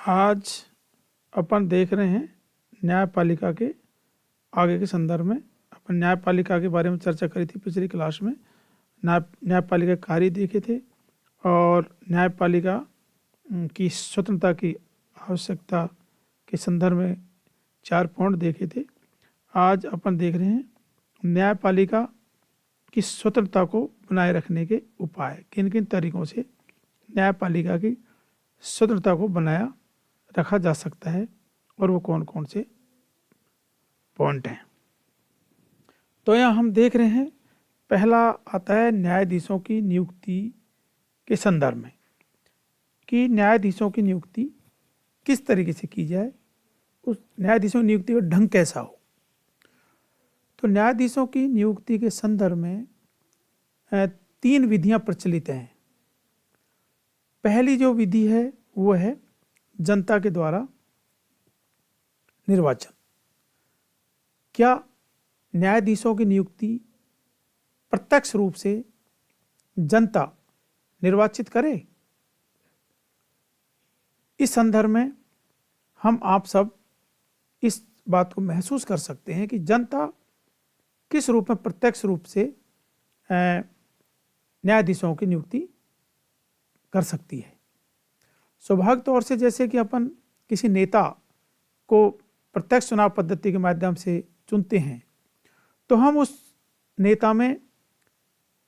आज अपन देख रहे हैं न्यायपालिका के आगे के संदर्भ में। अपन न्यायपालिका के बारे में चर्चा करी थी पिछली क्लास में। न्यायपालिका कार्य देखे थे और न्यायपालिका की स्वतंत्रता की आवश्यकता के संदर्भ में 4 पॉइंट देखे थे। आज अपन देख रहे हैं न्यायपालिका की स्वतंत्रता को बनाए रखने के उपाय, किन किन तरीकों से न्यायपालिका की स्वतंत्रता को बनाया रखा जा सकता है और वो कौन कौन से पॉइंट हैं। तो यहाँ हम देख रहे हैं, पहला आता है न्यायाधीशों की नियुक्ति के संदर्भ में कि न्यायाधीशों की नियुक्ति किस तरीके से की जाए, उस न्यायाधीशों की नियुक्ति का ढंग कैसा हो। तो न्यायाधीशों की नियुक्ति के संदर्भ में 3 विधियां प्रचलित हैं। पहली जो विधि है वो है जनता के द्वारा निर्वाचन। क्या न्यायाधीशों की नियुक्ति प्रत्यक्ष रूप से जनता निर्वाचित करे? इस संदर्भ में हम आप सब इस बात को महसूस कर सकते हैं कि जनता किस रूप में प्रत्यक्ष रूप से न्यायाधीशों की नियुक्ति कर सकती है। स्वाभाविक तौर से जैसे कि अपन किसी नेता को प्रत्यक्ष चुनाव पद्धति के माध्यम से चुनते हैं, तो हम उस नेता में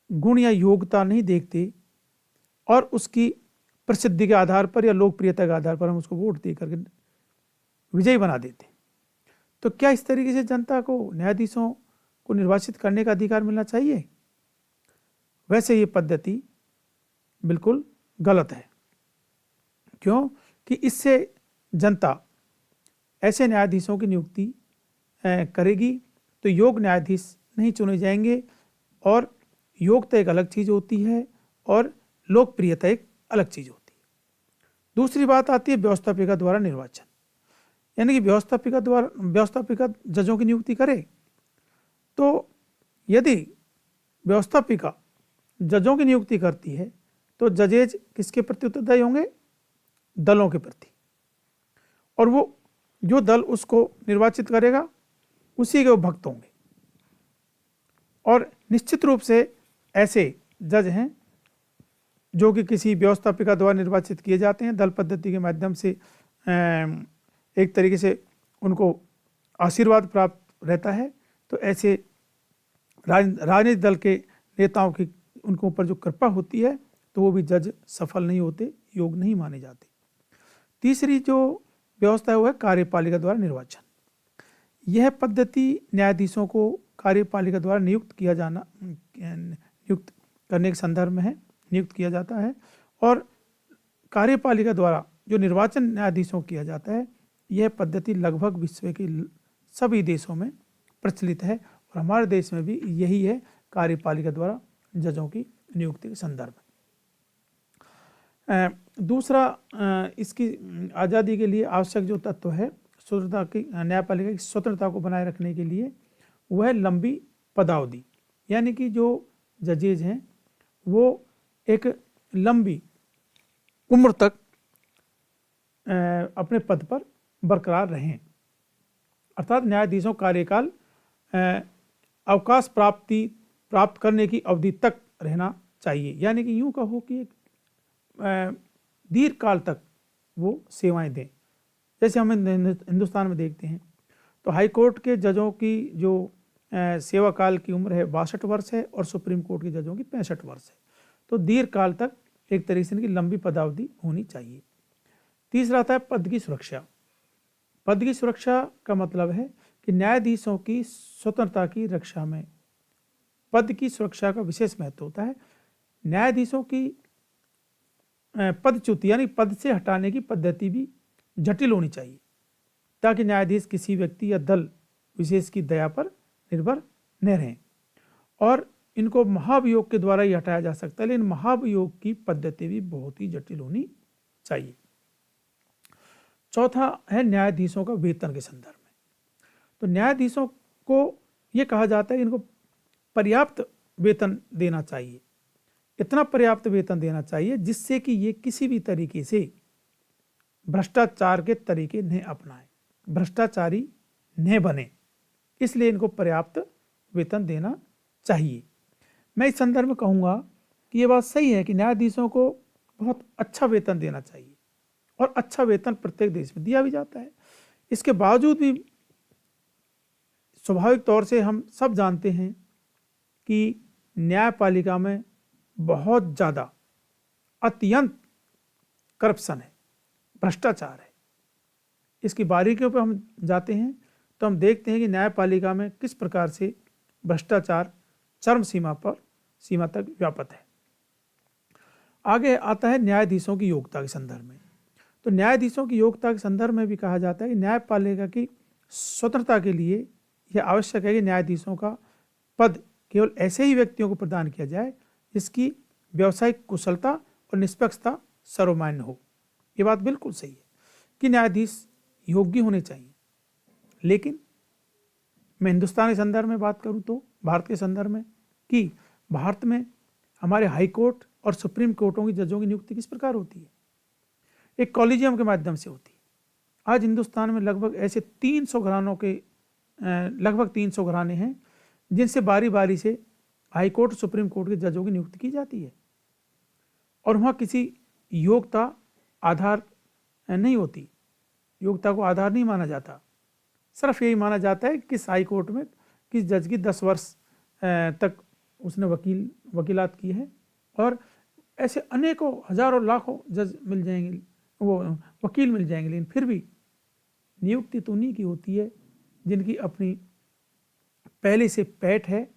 गुण या योग्यता नहीं देखते और उसकी प्रसिद्धि के आधार पर या लोकप्रियता के आधार पर हम उसको वोट दे करके विजयी बना देते। तो क्या इस तरीके से जनता को न्यायाधीशों को निर्वाचित करने का अधिकार मिलना चाहिए? वैसे ये पद्धति बिल्कुल गलत है। क्यों? कि इससे जनता ऐसे न्यायाधीशों की नियुक्ति करेगी तो योग्य न्यायाधीश नहीं चुने जाएंगे, और योग्यता एक अलग चीज़ होती है और लोकप्रियता एक अलग चीज़ होती है। दूसरी बात आती है व्यवस्थापिका द्वारा निर्वाचन, यानी कि व्यवस्थापिका जजों की नियुक्ति करे। तो यदि व्यवस्थापिका जजों की नियुक्ति करती है तो जजेज किसके प्रति उत्तरदायी होंगे? दलों के प्रति, और वो जो दल उसको निर्वाचित करेगा उसी के वो भक्त होंगे। और निश्चित रूप से ऐसे जज हैं जो कि किसी व्यवस्थापिका द्वारा निर्वाचित किए जाते हैं, दल पद्धति के माध्यम से एक तरीके से उनको आशीर्वाद प्राप्त रहता है। तो ऐसे राजनीतिक दल के नेताओं की उनके ऊपर जो कृपा होती है तो वो भी जज सफल नहीं होते, योग्य नहीं माने जाते। तीसरी जो व्यवस्था है वो है कार्यपालिका द्वारा निर्वाचन। यह पद्धति न्यायाधीशों को कार्यपालिका द्वारा नियुक्त करने के संदर्भ में है, नियुक्त किया जाता है। और कार्यपालिका द्वारा जो निर्वाचन न्यायाधीशों किया जाता है, यह पद्धति लगभग विश्व के सभी देशों में प्रचलित है और हमारे देश में भी यही है, कार्यपालिका द्वारा जजों की नियुक्ति के संदर्भ में। दूसरा, इसकी आज़ादी के लिए आवश्यक जो तत्व है स्वतंत्रता की, न्यायपालिका की स्वतंत्रता को बनाए रखने के लिए, वह है लंबी पदावधि। यानी कि जो जजेज हैं वो एक लंबी उम्र तक अपने पद पर बरकरार रहें, अर्थात न्यायाधीशों कार्यकाल अवकाश प्राप्त करने की अवधि तक रहना चाहिए। यानी कि यूँ कहो कि एक दीर्घ काल तक वो सेवाएं दें। जैसे हम हिंदुस्तान में देखते हैं तो हाई कोर्ट के जजों की जो सेवा काल की उम्र है 62 वर्ष है और सुप्रीम कोर्ट के जजों की 65 वर्ष है। तो दीर्घ काल तक एक तरीके से इनकी लंबी पदावधि होनी चाहिए। तीसरा आता है पद की सुरक्षा। पद की सुरक्षा का मतलब है कि न्यायाधीशों की स्वतंत्रता की रक्षा में पद की सुरक्षा का विशेष महत्व होता है। न्यायाधीशों की पदच्युति यानी पद से हटाने की पद्धति भी जटिल होनी चाहिए, ताकि न्यायाधीश किसी व्यक्ति या दल विशेष की दया पर निर्भर न रहें। और इनको महाभियोग के द्वारा ही हटाया जा सकता है, लेकिन महाभियोग की पद्धति भी बहुत ही जटिल होनी चाहिए। चौथा है न्यायाधीशों का वेतन के संदर्भ में। तो न्यायाधीशों को ये कहा जाता है कि इनको पर्याप्त वेतन देना चाहिए, इतना पर्याप्त वेतन देना चाहिए जिससे कि ये किसी भी तरीके से भ्रष्टाचार के तरीके न अपनाएं, भ्रष्टाचारी न बने, इसलिए इनको पर्याप्त वेतन देना चाहिए। मैं इस संदर्भ में कहूँगा कि ये बात सही है कि न्यायाधीशों को बहुत अच्छा वेतन देना चाहिए और अच्छा वेतन प्रत्येक देश में दिया भी जाता है। इसके बावजूद भी स्वाभाविक तौर से हम सब जानते हैं कि न्यायपालिका में बहुत ज़्यादा अत्यंत करप्शन है, भ्रष्टाचार है। इसकी बारीकियों पर हम जाते हैं तो हम देखते हैं कि न्यायपालिका में किस प्रकार से भ्रष्टाचार चरम सीमा तक व्याप्त है। आगे आता है न्यायाधीशों की योग्यता के संदर्भ में। तो न्यायाधीशों की योग्यता के संदर्भ में भी कहा जाता है कि न्यायपालिका की स्वतंत्रता के लिए यह आवश्यक है कि न्यायाधीशों का पद केवल ऐसे ही व्यक्तियों को प्रदान किया जाए जिसकी व्यावसायिक कुशलता और निष्पक्षता सर्वमान्य हो। ये बात बिल्कुल सही है कि न्यायाधीश योग्य होने चाहिए, लेकिन मैं हिंदुस्तान के संदर्भ में बात करूं तो भारत के संदर्भ में कि भारत में हमारे हाई कोर्ट और सुप्रीम कोर्टों की जजों की नियुक्ति किस प्रकार होती है? एक कॉलेजियम के माध्यम से होती है। आज हिंदुस्तान में लगभग ऐसे 300 घरानों के लगभग 300 घराने हैं जिनसे बारी बारी से हाई कोर्ट सुप्रीम कोर्ट के जजों की नियुक्ति की जाती है और वहाँ किसी योग्यता आधार नहीं होती, योग्यता को आधार नहीं माना जाता। सिर्फ यही माना जाता है कि किस हाई कोर्ट में किस जज की 10 वर्ष तक उसने वकीलात की है, और ऐसे अनेकों हजारों लाखों जज मिल जाएंगे, वो वकील मिल जाएंगे, लेकिन फिर भी नियुक्ति तो उन्हीं की होती है जिनकी अपनी पहले से पैठ है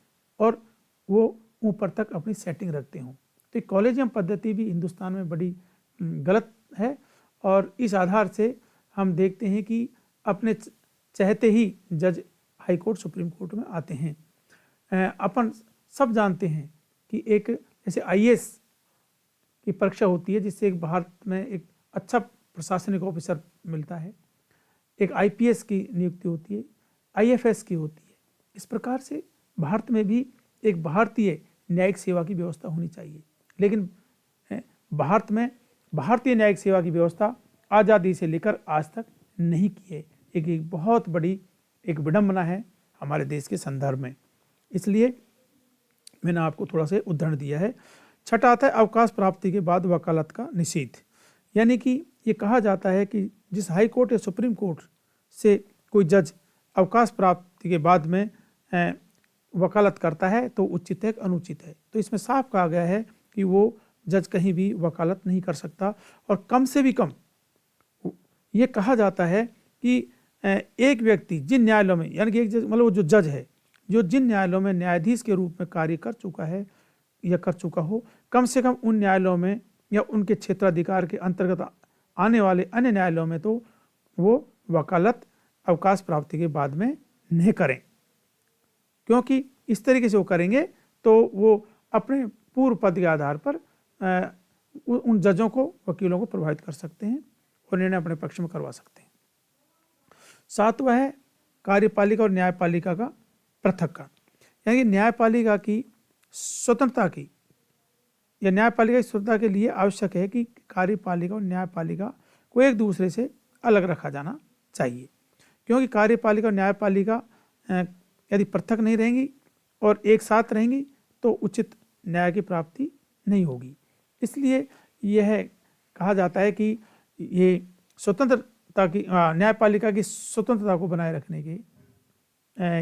और वो ऊपर तक अपनी सेटिंग रखते हों। तो कॉलेजियम पद्धति भी हिंदुस्तान में बड़ी गलत है और इस आधार से हम देखते हैं कि अपने चाहते ही जज हाई कोर्ट सुप्रीम कोर्ट में आते हैं। अपन सब जानते हैं कि एक जैसे IAS की परीक्षा होती है जिससे एक भारत में एक अच्छा प्रशासनिक ऑफिसर मिलता है, एक IPS की नियुक्ति होती है, IFS की होती है। इस प्रकार से भारत में भी एक भारतीय न्यायिक सेवा की व्यवस्था होनी चाहिए, लेकिन भारत में भारतीय न्यायिक सेवा की व्यवस्था आज़ादी से लेकर आज तक नहीं की है। एक बहुत बड़ी एक विडंबना है हमारे देश के संदर्भ में। इसलिए मैंने आपको थोड़ा सा उदाहरण दिया है। छठा आता है अवकाश प्राप्ति के बाद वकालत का निषेध। यानी कि ये कहा जाता है कि जिस हाई कोर्ट या सुप्रीम कोर्ट से कोई जज अवकाश प्राप्ति के बाद में वकालत करता है तो उचित है कि अनुचित है। तो इसमें साफ कहा गया है कि वो जज कहीं भी वकालत नहीं कर सकता, और कम से भी कम ये कहा जाता है कि एक व्यक्ति जिन न्यायालयों में, यानी कि एक जज मतलब जो जज है जो जिन न्यायालयों में न्यायाधीश के रूप में कार्य कर चुका है या कर चुका हो, कम से कम उन न्यायालयों में या उनके क्षेत्राधिकार के अंतर्गत आने वाले अन्य न्यायालयों में तो वो वकालत अवकाश प्राप्ति के बाद में नहीं करें, क्योंकि इस तरीके से वो करेंगे तो वो अपने पूर्व पद के आधार पर उन जजों को, वकीलों को प्रभावित कर सकते हैं और निर्णय अपने पक्ष में करवा सकते हैं। सातवां है कार्यपालिका और न्यायपालिका का पृथक्करण। यानी कि न्यायपालिका की स्वतंत्रता की या न्यायपालिका की स्वतंत्रता के लिए आवश्यक है कि कार्यपालिका और न्यायपालिका को एक दूसरे से अलग रखा जाना चाहिए, क्योंकि कार्यपालिका और न्यायपालिका यदि पृथक नहीं रहेंगी और एक साथ रहेंगी तो उचित न्याय की प्राप्ति नहीं होगी। इसलिए यह कहा जाता है कि ये स्वतंत्रता की न्यायपालिका की स्वतंत्रता को बनाए रखने के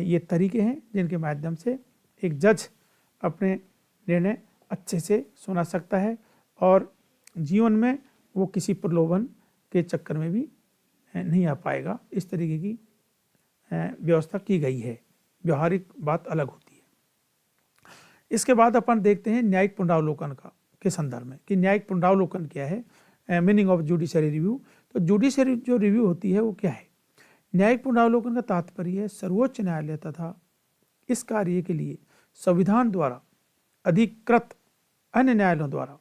ये तरीके हैं जिनके माध्यम से एक जज अपने निर्णय अच्छे से सुना सकता है और जीवन में वो किसी प्रलोभन के चक्कर में भी नहीं आ पाएगा। इस तरीके की व्यवस्था की गई है। व्यवहारिक बात अलग होती है। इसके बाद अपन देखते हैं न्यायिक पुनरावलोकन का के संदर्भ में कि न्यायिक पुनरावलोकन क्या है, मीनिंग ऑफ जुडिशरी रिव्यू। तो जुडिशरी जो रिव्यू होती है वो क्या है? न्यायिक पुनरावलोकन का तात्पर्य है सर्वोच्च न्यायालय तथा इस कार्य के लिए संविधान द्वारा अधिकृत अन्य न्यायालयों द्वारा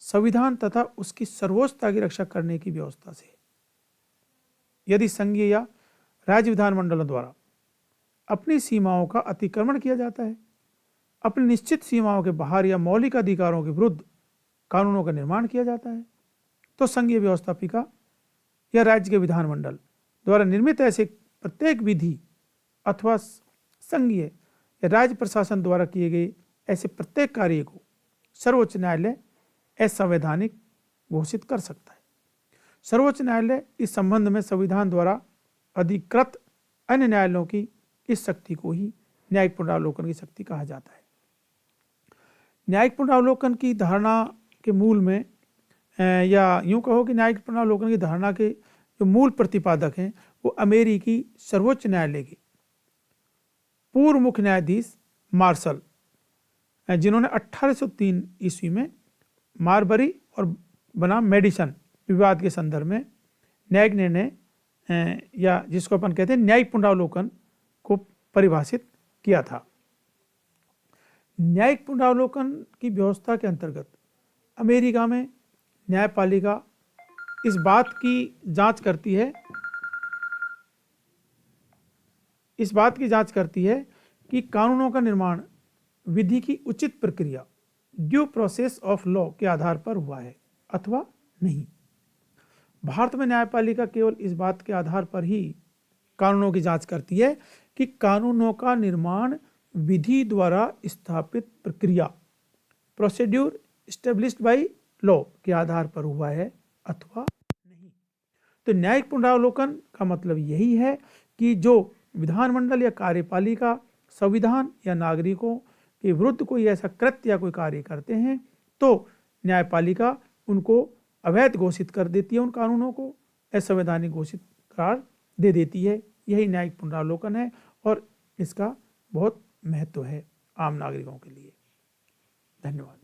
संविधान तथा उसकी सर्वोच्चता की रक्षा करने की व्यवस्था से यदि संघीय या राज्य विधानमंडलों द्वारा अपनी सीमाओं का अतिक्रमण किया जाता है, अपनी निश्चित सीमाओं के बाहर या मौलिक अधिकारों के विरुद्ध कानूनों का निर्माण किया जाता है, तो संघीय व्यवस्थापिका या राज्य के विधानमंडल द्वारा निर्मित ऐसे प्रत्येक विधि अथवा संघीय या राज्य प्रशासन द्वारा किए गए ऐसे प्रत्येक कार्य को सर्वोच्च न्यायालय असंवैधानिक घोषित कर सकता है। सर्वोच्च न्यायालय इस संबंध में संविधान द्वारा अधिकृत अन्य न्यायालयों की इस शक्ति को ही न्यायिक पुनरावलोकन की शक्ति कहा जाता है। न्यायिक पुनरावलोकन की धारणा के मूल में या यूं कहो कि न्यायिक पुनरावलोकन की धारणा के जो मूल प्रतिपादक हैं वो अमेरिकी सर्वोच्च न्यायालय के पूर्व मुख्य न्यायाधीश मार्शल, जिन्होंने 1803 ईस्वी में मारबरी और बनाम मेडिसन विवाद के संदर्भ में न्यायिक निर्णय या जिसको अपन कहते हैं न्यायिक पुनरावलोकन को परिभाषित किया था। न्यायिक पुनरावलोकन की व्यवस्था के अंतर्गत अमेरिका में न्यायपालिका इस बात की जांच करती है कि कानूनों का निर्माण विधि की उचित प्रक्रिया ड्यू प्रोसेस ऑफ लॉ के आधार पर हुआ है अथवा नहीं। भारत में न्यायपालिका केवल इस बात के आधार पर ही कानूनों की जांच करती है कि कानूनों का निर्माण विधि द्वारा स्थापित प्रक्रिया प्रोसीड्यूर एस्टेब्लिश्ड बाय लॉ के आधार पर हुआ है अथवा नहीं। तो न्यायिक पुनरावलोकन का मतलब यही है कि जो विधानमंडल या कार्यपालिका संविधान या नागरिकों के विरुद्ध कोई ऐसा कृत्य या कोई कार्य करते हैं तो न्यायपालिका उनको अवैध घोषित कर देती है, उन कानूनों को असंवैधानिक घोषित करार दे देती है। यही न्यायिक पुनरावलोकन है और इसका बहुत महत्व है आम नागरिकों के लिए। धन्यवाद।